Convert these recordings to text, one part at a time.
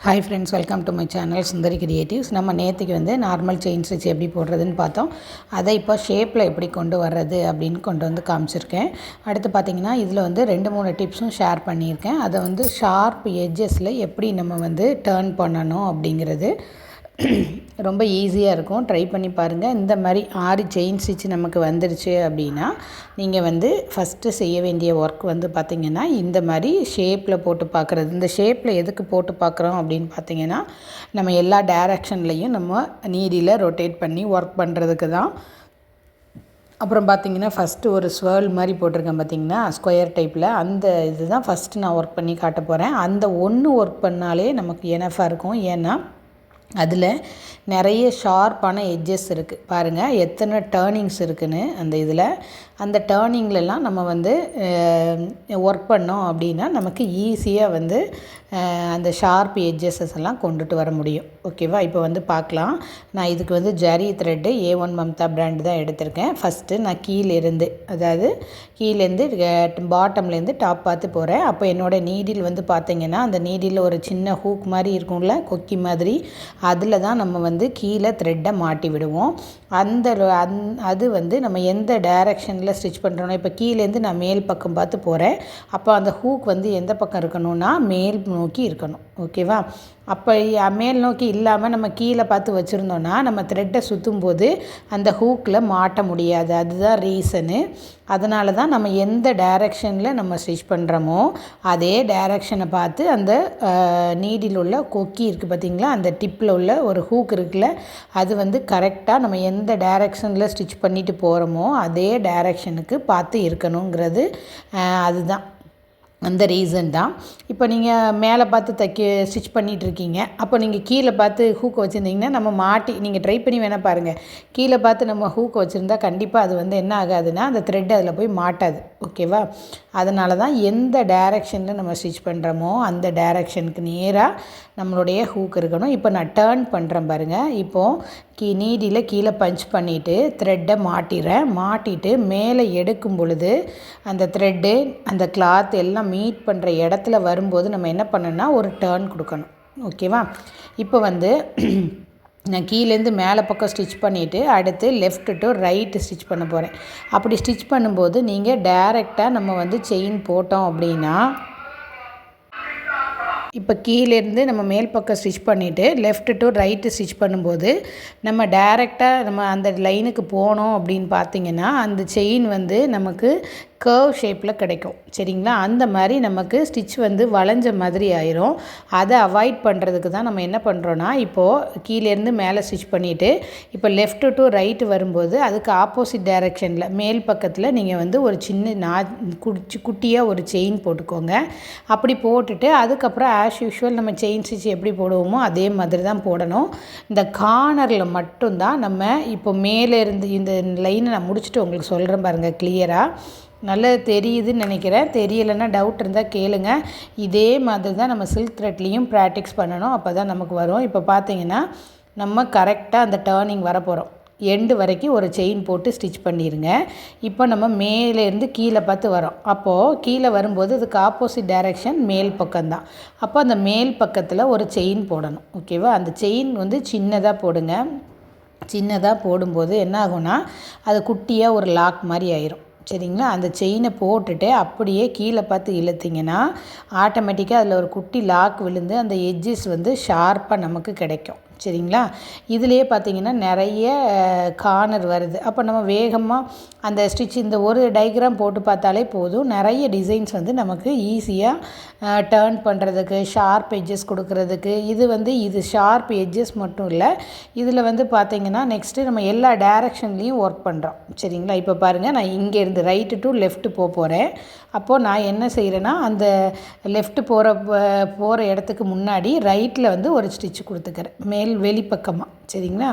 Hi friends, welcome to my channel Sundari creatives. நம்ம நேற்றுக்கு normal chain stitch எப்படி போடுறதுன்னு பார்த்தோம். அதை இப்போ ஷேப்பில் எப்படி கொண்டு வர்றது அப்படின்னு கொண்டு வந்து காமிச்சிருக்கேன். அடுத்து பார்த்திங்கன்னா இதில் 2-3 டிப்ஸும் ஷேர் பண்ணியிருக்கேன். அதை ஷார்ப் எட்ஜஸில் எப்படி நம்ம டேர்ன் பண்ணணும் அப்படிங்கிறது ரொம்ப ஈஸியாக இருக்கும். ட்ரை பண்ணி பாருங்கள். இந்த மாதிரி 6 செயின் ஸ்டிச் நமக்கு வந்துருச்சு அப்படின்னா நீங்கள் ஃபஸ்ட்டு செய்ய வேண்டிய ஒர்க் பார்த்திங்கன்னா இந்த மாதிரி ஷேப்பில் போட்டு பார்க்குறது. இந்த ஷேப்பில் எதுக்கு போட்டு பார்க்குறோம் அப்படின்னு பார்த்திங்கன்னா நம்ம எல்லா டைரக்ஷன்லேயும் நம்ம நீடியில் ரொட்டேட் பண்ணி ஒர்க் பண்ணுறதுக்கு தான். அப்புறம் பார்த்திங்கன்னா ஃபஸ்ட்டு ஒரு ஸ்வேர்ல் மாதிரி போட்டிருக்கேன் பார்த்திங்கன்னா, ஸ்கொயர் டைப்பில். அந்த இது தான் ஃபஸ்ட்டு நான் ஒர்க் பண்ணி காட்ட போகிறேன். அந்த ஒன்று ஒர்க் பண்ணாலே நமக்கு எனஃபாக இருக்கும். ஏன்னா அதில் நிறைய ஷார்ப்பான எட்ஜஸ் இருக்குது. பாருங்கள் எத்தனை டேர்னிங்ஸ் இருக்குதுன்னு. அந்த டேர்னிங்லலாம் நம்ம ஒர்க் பண்ணோம் அப்படின்னா நமக்கு ஈஸியாக அந்த ஷார்ப் எட்ஜஸஸ் எல்லாம் கொண்டுட்டு வர முடியும். ஓகேவா? இப்போ பார்க்கலாம். நான் இதுக்கு zari thread A1 Mamata brand தான் எடுத்திருக்கேன். ஃபஸ்ட்டு நான் கீழேருந்து, அதாவது கீழேருந்து பாட்டம்லேருந்து டாப் பார்த்து போகிறேன். அப்போ என்னோடய நீடில் பார்த்திங்கன்னா அந்த நீடில் ஒரு சின்ன ஹூக் மாதிரி இருக்கும்ல, கொக்கி மாதிரி, அதில் தான் நம்ம கீழே த்ரெட்டை மாட்டி விடுவோம். அது நம்ம எந்த டைரக்ஷனில் ஸ்டிச் பண்ணுறோன்னா, இப்போ கீழேருந்து நான் மேல் பக்கம் பார்த்து போகிறேன். அப்போ அந்த ஹூக் எந்த பக்கம் இருக்கணும்னா மேல் நோக்கி இருக்கணும். ஓகேவா? அப்போ மேல் நோக்கி இல்லாமல் நம்ம கீழே பார்த்து வச்சுருந்தோன்னா நம்ம த்ரெட்டை சுற்றும்போது அந்த ஹூக்கில் மாட்ட முடியாது. அதுதான் ரீசனு. அதனால தான் நம்ம எந்த டைரக்ஷனில் நம்ம ஸ்டிச் பண்ணுறோமோ அதே டைரக்ஷனை பார்த்து அந்த நீடில் உள்ள கொக்கி இருக்குது பார்த்திங்களா, அந்த டிப்பில் உள்ள ஒரு ஹூக் இருக்குல்ல, அது கரெக்டாக நம்ம எந்த டைரக்ஷனில் ஸ்டிச் பண்ணிட்டு போகிறோமோ அதே டைரக்ஷனுக்கு பார்த்து இருக்கணுங்கிறது அதுதான். அந்த ரீசன் தான். இப்போ நீங்கள் மேலே பார்த்து ஸ்டிச் பண்ணிகிட்ருக்கீங்க. அப்போ நீங்கள் கீழே பார்த்து ஹூக்கை வச்சுருந்தீங்கன்னா நம்ம மாட்டி, நீங்கள் ட்ரை பண்ணி வேணால் பாருங்கள். கீழே பார்த்து நம்ம ஹூக்கை வச்சுருந்தா கண்டிப்பாக அது என்ன ஆகாதுன்னா அந்த த்ரெட் அதில் போய் மாட்டாது. ஓகேவா? அதனால தான் எந்த டைரக்ஷனில் நம்ம ஸ்டிச் பண்ணுறோமோ அந்த டைரக்ஷனுக்கு நேராக நம்மளுடைய ஹூக் இருக்கணும். இப்போ நான் டேர்ன் பண்ணுறேன் பாருங்கள். இப்போது நீடியில் கீழே பஞ்ச் பண்ணிவிட்டு த்ரெட்டை மாட்டிட்டு மேலே எடுக்கும் பொழுது அந்த த்ரெட்டு அந்த கிளாத் எல்லாம் மீட் பண்ணுற இடத்துல வரும்போது நம்ம என்ன பண்ணணும்னா ஒரு டேர்ன் கொடுக்கணும். ஓகேவா? இப்போ நான் கீழேருந்து மேலே பக்கம் ஸ்டிச் பண்ணிவிட்டு அடுத்து லெஃப்ட் டு ரைட்டு ஸ்டிச் பண்ண போகிறேன். அப்படி ஸ்டிச் பண்ணும்போது நீங்கள் டைரெக்டாக நம்ம செயின் போட்டோம் அப்படின்னா, இப்போ கீழேருந்து நம்ம மேல் பக்கம் ஸ்டிச் பண்ணிவிட்டு லெஃப்ட் டு ரைட்டு ஸ்டிச் பண்ணும்போது நம்ம டைரெக்டாக நம்ம அந்த லைனுக்கு போனோம் அப்படின்னு பார்த்திங்கன்னா அந்த செயின் நமக்கு கர்வ் ஷேப்பில் கிடைக்கும். சரிங்களா? அந்த மாதிரி நமக்கு ஸ்டிச் வளைஞ்ச மாதிரி ஆயிரும். அதை அவாய்ட் பண்ணுறதுக்கு தான் நம்ம என்ன பண்ணுறோன்னா, இப்போது கீழேருந்து மேலே ஸ்டிச் பண்ணிவிட்டு இப்போ லெஃப்ட் டு ரைட்டு வரும்போது அதுக்கு ஆப்போசிட் டைரெக்ஷனில் மேல் பக்கத்தில் நீங்கள் ஒரு சின்ன குட்டியாக ஒரு செயின் போட்டுக்கோங்க. அப்படி போட்டுட்டு அதுக்கப்புறம் ஆஸ் யூஷுவல் நம்ம செயின் ஸ்டிச் எப்படி போடுவோமோ அதே மாதிரி தான் போடணும். இந்த கார்னரில் மட்டும்தான் நம்ம இப்போ மேலேருந்து இந்த லைனை நான் முடிச்சுட்டு உங்களுக்கு சொல்கிறேன் பாருங்கள் கிளியராக. நல்லா தெரியுதுன்னு நினைக்கிறேன். தெரியலைன்னா டவுட் இருந்தால் கேளுங்க. இதே மாதிரி தான் நம்ம சில்க் த்ரெட்லேயும் ப்ராக்டிஸ் பண்ணணும். அப்போ தான் நமக்கு வரும். இப்போ பார்த்தீங்கன்னா நம்ம கரெக்டாக அந்த டேர்னிங் வர போகிறோம். எண்டு வரைக்கும் ஒரு செயின் போட்டு ஸ்டிச் பண்ணிடுங்க. இப்போ நம்ம மேலேருந்து கீழே பார்த்து வரோம். அப்போது கீழே வரும்போது அதுக்கு ஆப்போசிட் டைரெக்ஷன் மேல் பக்கம்தான். அப்போ அந்த மேல் பக்கத்தில் ஒரு செயின் போடணும். ஓகேவா? அந்த செயின் சின்னதாக போடுங்க. சின்னதாக போடும்போது என்ன ஆகும்னா அது குட்டியாக ஒரு லாக் மாதிரி ஆயிரும். சரிங்களா? அந்த செயினை போட்டுட்டு அப்படியே கீழே பார்த்து இழுத்திங்கன்னா ஆட்டோமேட்டிக்காக அதில் ஒரு குட்டி லாக் விழுந்து அந்த எட்ஜஸ் ஷார்ப்பாக நமக்கு கிடைக்கும். சரிங்களா? இதுலேயே பார்த்திங்கன்னா நிறைய கார்னர் வருது. அப்போ நம்ம வேகமாக அந்த ஸ்டிச் இந்த ஒரு டயக்ராம் போட்டு பார்த்தாலே போதும். நிறைய டிசைன்ஸ் நமக்கு ஈஸியாக டேர்ன் பண்ணுறதுக்கு, ஷார்ப் எட்ஜஸ் கொடுக்குறதுக்கு. இது ஷார்ப் எட்ஜஸ் மட்டும் இல்லை, இதில் பார்த்திங்கன்னா நெக்ஸ்ட்டு நம்ம எல்லா டைரக்ஷன்லேயும் ஒர்க் பண்ணுறோம். சரிங்களா? இப்போ பாருங்கள், நான் இங்கேருந்து ரைட்டு டு லெஃப்ட்டு போகிறேன். அப்போது நான் என்ன செய்கிறேன்னா அந்த லெஃப்ட்டு போகிற இடத்துக்கு முன்னாடி ரைட்டில் ஒரு ஸ்டிச் கொடுத்துக்கிறேன் வெளிப்பக்கமாக. சரிங்களா?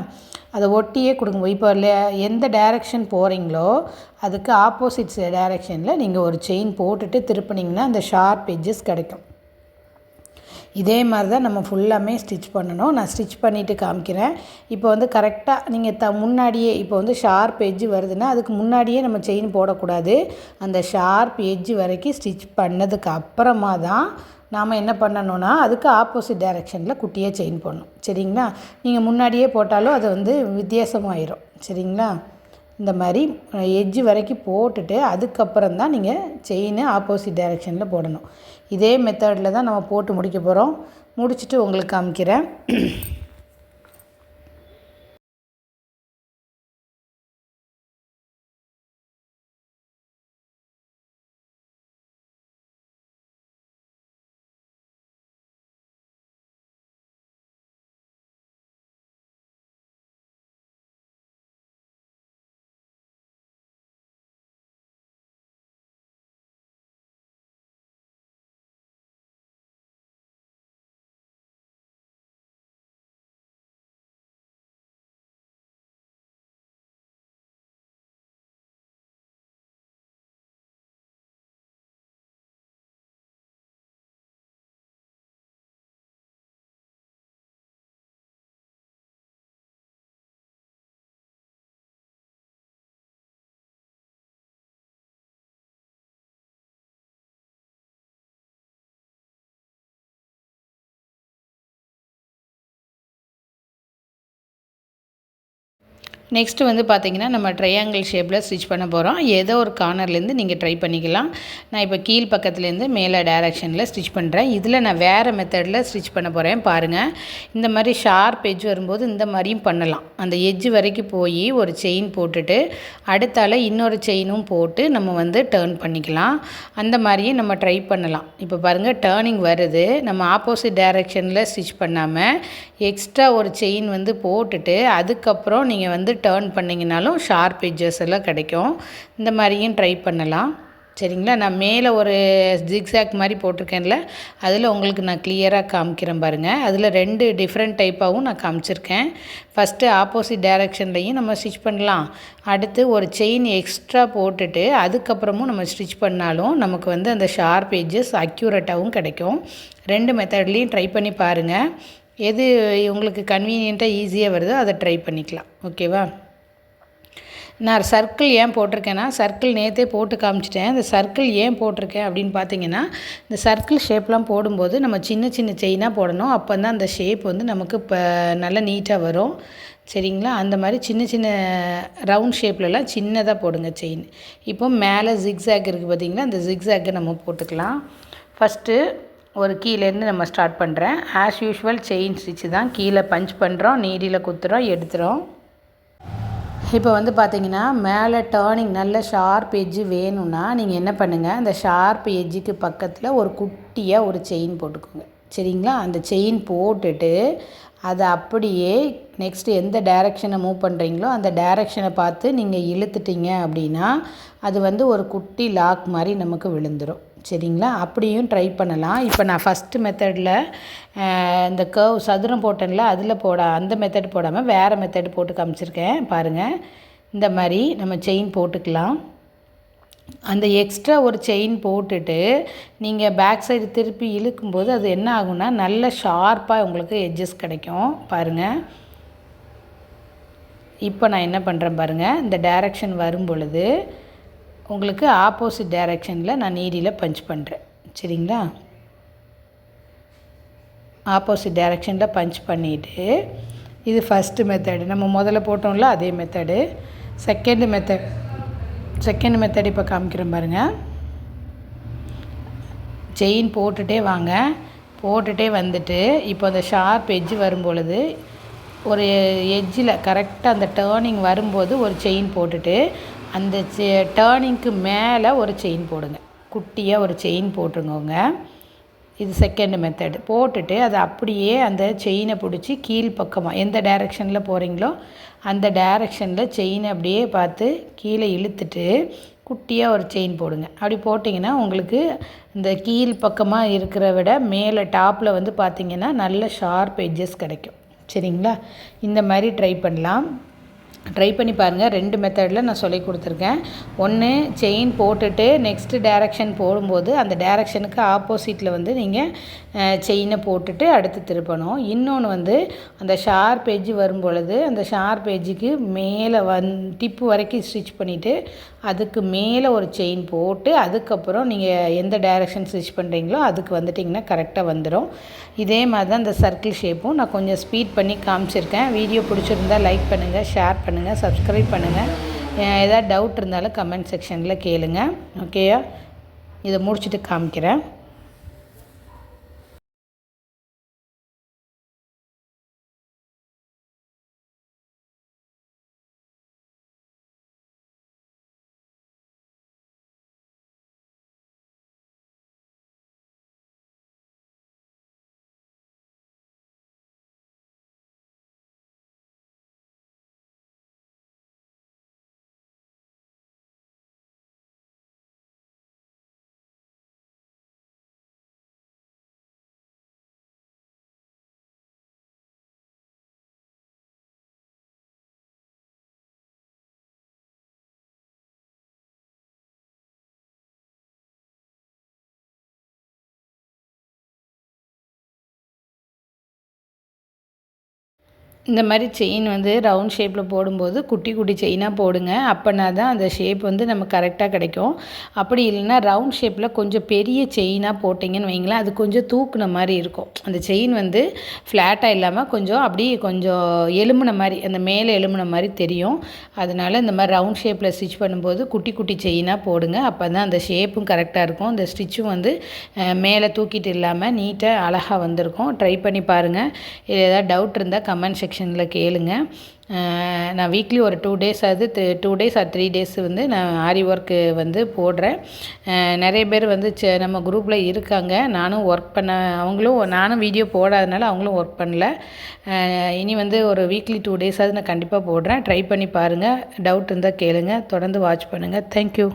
அதை ஒட்டியே கொடுங்க. இப்போ எந்த டைரக்ஷன் போகிறீங்களோ அதுக்கு ஆப்போசிட் டைரக்ஷனில் நீங்கள் ஒரு செயின் போட்டுட்டு திருப்பினீங்கன்னா அந்த ஷார்ப் எட்ஜஸ் கிடைக்கும். இதே மாதிரி தான் நம்ம ஃபுல்லாமே ஸ்டிச் பண்ணணும். நான் ஸ்டிச் பண்ணிவிட்டு காமிக்கிறேன். இப்போ கரெக்டாக நீங்கள் முன்னாடியே இப்போ ஷார்ப் எட்ஜ் வருதுன்னா அதுக்கு முன்னாடியே நம்ம செயின் போடக்கூடாது. அந்த ஷார்ப் எட்ஜ் வரைக்கும் ஸ்டிச் பண்ணதுக்கு அப்புறமா தான் நாம் என்ன பண்ணணும்னா அதுக்கு ஆப்போசிட் டைரெக்ஷனில் குட்டியாக செயின் போடணும். சரிங்களா? நீங்கள் முன்னாடியே போட்டாலும் அது வந்து வித்தியாசமாயிரும். சரிங்களா? இந்த மாதிரி எட்ஜு வரைக்கும் போட்டுட்டு அதுக்கப்புறம் தான் நீங்கள் செயினை ஆப்போசிட் டைரெக்ஷனில் போடணும். இதே மெத்தடில் தான் நம்ம போட்டு முடிக்க போகிறோம். முடிச்சுட்டு உங்களுக்கு காமிக்கிறேன். நெக்ஸ்ட்டு வந்து பார்த்திங்கன்னா நம்ம ட்ரையாங்கிள் ஷேப்பில் ஸ்டிச் பண்ண போகிறோம். ஏதோ ஒரு கார்னர்லேருந்து நீங்கள் ட்ரை பண்ணிக்கலாம். நான் இப்போ கீழ் பக்கத்துலேருந்து மேலே டைரெக்ஷனில் ஸ்டிச் பண்ணுறேன். இதில் நான் வேறு மெத்தடில் ஸ்டிச் பண்ண போகிறேன். பாருங்கள், இந்த மாதிரி ஷார்ப் எட்ஜ் வரும்போது இந்த மாதிரியும் பண்ணலாம். அந்த எட்ஜு வரைக்கும் போய் ஒரு செயின் போட்டுட்டு அடுத்தால இன்னொரு செயினும் போட்டு நம்ம வந்து டேர்ன் பண்ணிக்கலாம். அந்த மாதிரியும் நம்ம ட்ரை பண்ணலாம். இப்போ பாருங்கள், டேர்னிங் வருது. நம்ம ஆப்போசிட் டைரெக்ஷனில் ஸ்டிச் பண்ணாமல் எக்ஸ்ட்ரா ஒரு செயின் வந்து போட்டுட்டு அதுக்கப்புறம் நீங்கள் வந்து டேர்ன் பண்ணிங்கனாலும் ஷார்ப் எட்ஜஸ் எல்லாம் கிடைக்கும். இந்த மாதிரியும் ட்ரை பண்ணலாம். சரிங்களா? நான் மேலே ஒரு ஜிக்ஸாக் மாதிரி போட்டிருக்கேன்ல, அதில் உங்களுக்கு நான் கிளியராக காமிக்கிறேன் பாருங்கள். அதில் 2 டிஃப்ரெண்ட் டைப்பாகவும் நான் காமிச்சிருக்கேன். ஃபஸ்ட்டு ஆப்போசிட் டைரெக்ஷன்லையும் நம்ம ஸ்டிச் பண்ணலாம். அடுத்து ஒரு செயின் எக்ஸ்ட்ரா போட்டுட்டு அதுக்கப்புறமும் நம்ம ஸ்டிச் பண்ணாலும் நமக்கு வந்து அந்த ஷார்ப் எட்ஜஸ் அக்யூரேட்டாகவும் கிடைக்கும். 2 மெத்தட்லேயும் ட்ரை பண்ணி பாருங்கள். எது உங்களுக்கு கன்வீனியண்ட்டாக ஈஸியாக வருதோ அதை ட்ரை பண்ணிக்கலாம். ஓகேவா? நான் சர்க்கிள் ஏன் போட்டிருக்கேன்னா, சர்க்கிள் நேற்றே போட்டு காமிச்சிட்டேன். இந்த சர்க்கிள் ஏன் போட்டிருக்கேன் அப்படின்னு பார்த்தீங்கன்னா, இந்த சர்க்கிள் ஷேப்லாம் போடும்போது நம்ம சின்ன சின்ன செயினாக போடணும். அப்போ தான் அந்த ஷேப் வந்து நமக்கு இப்போ நல்லா நீட்டாக வரும். சரிங்களா? அந்த மாதிரி சின்ன சின்ன ரவுண்ட் ஷேப்லலாம் சின்னதாக போடுங்க செயின். இப்போ மேலே ஜிக்ஸாக் இருக்குது பார்த்திங்களா, அந்த ஜிக்ஸாக்கை நம்ம போட்டுக்கலாம். ஃபஸ்ட்டு ஒரு கீழேருந்து நம்ம ஸ்டார்ட் பண்ணுறேன். ஆஸ் யூஷுவல் செயின் ஸ்டிச்சு தான். கீழே பஞ்ச் பண்ணுறோம், நீடியில் குத்துறோம், எடுத்துகிறோம். இப்போ வந்து பார்த்திங்கன்னா, மேலே டேர்னிங் நல்ல ஷார்ப் எட்ஜு வேணும்னா நீங்கள் என்ன பண்ணுங்கள், அந்த ஷார்ப் எட்ஜுக்கு பக்கத்தில் ஒரு குட்டியாக ஒரு செயின் போட்டுக்கோங்க. சரிங்களா? அந்த செயின் போட்டுட்டு அதை அப்படியே நெக்ஸ்ட்டு எந்த டைரெக்ஷனை மூவ் பண்ணுறீங்களோ அந்த டைரெக்ஷனை பார்த்து நீங்கள் இழுத்துட்டீங்க அப்படின்னா அது வந்து ஒரு குட்டி லாக் மாதிரி நமக்கு விழுந்துடும். சரிங்களா? அப்படியும் ட்ரை பண்ணலாம். இப்போ நான் ஃபஸ்ட்டு மெத்தடில் இந்த கர்வ் சதுரம் போட்டேன்ல, அதில் அந்த மெத்தட் போடாமல் வேறு மெத்தட் போட்டு காமிச்சிருக்கேன். பாருங்கள், இந்த மாதிரி நம்ம செயின் போட்டுக்கலாம். அந்த எக்ஸ்ட்ரா ஒரு செயின் போட்டுட்டு நீங்கள் பேக் சைடு திருப்பி இழுக்கும்போது அது என்ன ஆகும்னா நல்ல ஷார்ப்பாக உங்களுக்கு எட்ஜஸ் கிடைக்கும். பாருங்கள், இப்போ நான் என்ன பண்ணுறேன் பாருங்கள், இந்த டைரெக்ஷன் வரும் பொழுது உங்களுக்கு ஆப்போசிட் டைரெக்ஷனில் நான் நீடியில் பஞ்ச் பண்ணுறேன். சரிங்களா? ஆப்போசிட் டைரெக்ஷனில் பஞ்ச் பண்ணிவிட்டு இது ஃபஸ்ட்டு மெத்தடு. நம்ம முதல்ல போட்டோம்ல அதே மெத்தடு. செகண்ட் மெத்தட் இப்போ காமிக்கிறேன் பாருங்கள். செயின் போட்டுகிட்டே வாங்க. போட்டுகிட்டே வந்துட்டு இப்போ அந்த ஷார்ப் எட்ஜு வரும் பொழுது ஒரு எட்ஜில் கரெக்டாக அந்த டேர்னிங் வரும்போது ஒரு செயின் போட்டுட்டு அந்த டேர்னிங்க்கு மேலே ஒரு செயின் போடுங்க. குட்டியாக ஒரு செயின் போட்டுருங்கோங்க. இது செகண்ட் மெத்தடு. போட்டுட்டு அதை அப்படியே அந்த செயினை பிடிச்சி கீழ்ப்பக்கமாக எந்த டைரெக்ஷனில் போகிறீங்களோ அந்த டைரெக்ஷனில் செயினை அப்படியே பார்த்து கீழே இழுத்துட்டு குட்டியாக ஒரு செயின் போடுங்க. அப்படி போட்டிங்கன்னா உங்களுக்கு இந்த கீழ் பக்கமாக இருக்கிற விட மேலே டாப்பில் வந்து பார்த்திங்கன்னா நல்ல ஷார்ப் எட்ஜஸ் கிடைக்கும். சரிங்களா? இந்த மாதிரி ட்ரை பண்ணலாம். ட்ரை பண்ணி பாருங்கள். 2 மெத்தடில் நான் சொல்லி கொடுத்துருக்கேன். ஒன்று செயின் போட்டுட்டு நெக்ஸ்ட்டு டைரெக்ஷன் போடும்போது அந்த டைரெக்ஷனுக்கு ஆப்போசிட்டில் வந்து நீங்கள் செயினை போட்டுட்டு அடுத்து திருப்பணும். இன்னொன்று வந்து அந்த ஷார்ப் எட்ஜு வரும் பொழுது அந்த ஷார்ப் எட்ஜுக்கு மேலே டிப்பு வரைக்கும் ஸ்டிச் பண்ணிவிட்டு அதுக்கு மேலே ஒரு செயின் போட்டு அதுக்கப்புறம் நீங்கள் எந்த டைரெக்ஷன் ஸ்டிச் பண்ணுறீங்களோ அதுக்கு வந்துட்டிங்கன்னா கரெக்டாக வந்துடும். இதே மாதிரி தான் இந்த சர்க்கிள் ஷேப்பும் நான் கொஞ்சம் ஸ்பீட் பண்ணி காமிச்சிருக்கேன். வீடியோ பிடிச்சிருந்தால் லைக் பண்ணுங்கள், ஷேர் பண்ணுங்கள், சப்ஸ்கிரைப் பண்ணுங்கள். ஏதாவது டவுட் இருந்தாலும் கமெண்ட் செக்ஷனில் கேளுங்க. ஓகேயா? இதை முடிச்சுட்டு காமிக்கிறேன். இந்த மாதிரி செயின் வந்து ரவுண்ட் ஷேப்பில் போடும்போது குட்டி குட்டி செயினாக போடுங்க. அப்போனா தான் அந்த ஷேப் வந்து நம்ம கரெக்டாக கிடைக்கும். அப்படி இல்லைன்னா ரவுண்ட் ஷேப்பில் கொஞ்சம் பெரிய செயினாக போட்டிங்கன்னு வைங்களேன், அது கொஞ்சம் தூக்குன மாதிரி இருக்கும். அந்த செயின் வந்து ஃப்ளாட்டாக இல்லாமல் கொஞ்சம் அப்படியே கொஞ்சம் எலும்புன மாதிரி, அந்த மேலே எலும்புன மாதிரி தெரியும். அதனால் இந்த மாதிரி ரவுண்ட் ஷேப்பில் ஸ்டிச் பண்ணும்போது குட்டி குட்டி செயினாக போடுங்க. அப்போ தான் அந்த ஷேப்பும் கரெக்டாக இருக்கும். இந்த ஸ்டிச்சும் வந்து மேலே தூக்கிட்டு இல்லாமல் நீட்டாக அழகாக வந்திருக்கும். ட்ரை பண்ணி பாருங்கள். இது ஏதாவது டவுட் இருந்தால் கமெண்ட் செக்ஷனில் கேளுங்க. நான் வீக்லி ஒரு 2 டேஸ் ஆர் 3 டேஸ் வந்து நான் ஆரி ஒர்க்கு வந்து போடுறேன். நிறைய பேர் வந்து நம்ம குரூப்பில் இருக்காங்க. நானும் ஒர்க் பண்ண நானும் வீடியோ போடாதனால அவங்களும் ஒர்க் பண்ணல. இனி வந்து ஒரு வீக்லி 2 டேஸாவது நான் கண்டிப்பாக போடுறேன். ட்ரை பண்ணி பாருங்கள். டவுட் இருந்தால் கேளுங்க. தொடர்ந்து வாட்ச் பண்ணுங்கள். தேங்க்யூ.